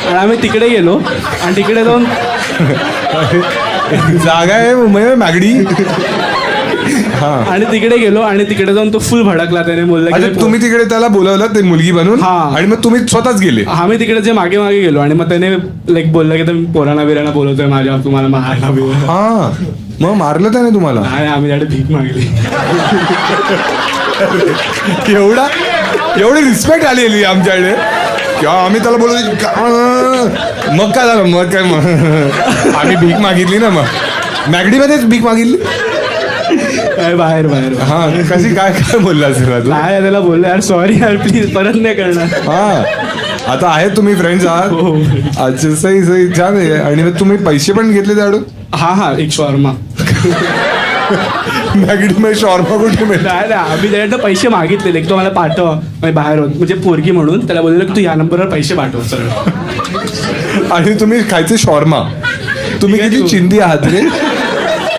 आणि आम्ही तिकडे गेलो आणि तिकडे जाऊन जागा आहे मुंबई मॅगडी. हा आणि तिकडे गेलो आणि तिकडे जाऊन तो फुल भडकला. त्याने बोलला अच्छा की तुम्ही तिकडे त्याला बोलवलं ते मुलगी बनून हा. आणि मग तुम्ही स्वतःच गेले. आम्ही तिकडे जे मागे मागे गेलो आणि मग त्याने लाईक बोलला की तुम्ही पोरांना बिरांना बोलवतोय माझ्या तुम्हाला मारायला बिरायला. हा मग मारलं त्याने तुम्हाला. आणि आम्ही त्याकडे भीक मागली. एवढी रिस्पेक्ट आलेली आमच्याकडे किंवा आम्ही त्याला बोलतो मग काय झालं मग काय मग आम्ही भीक मागितली ना मग मॅगडीमध्येच भीक मागितली. बाहेर बाहेर हा कशी काय काय बोलला असेल तू. काय त्याला बोललो यार सॉरी यार प्लीज परत नाही करणार. हा आता आहेत तुम्ही फ्रेंड्स आहात. हो. अच्छा सही सही छान आहे. आणि मग तुम्ही पैसे पण घेतले त्याकडून. हा एक शॉर्मा. मॅगडीमध्ये शॉर्मा कुठे मिळेल. नाही आम्ही त्याच्याकडनं पैसे मागितले एक तो मला पाठव बाहेर होत म्हणजे पोरगी म्हणून त्याला बोललो की तू या नंबरवर पैसे पाठव सरळ. आणि तुम्ही खायचे शॉर्मा. तुम्ही किती चिंदी आहात रे.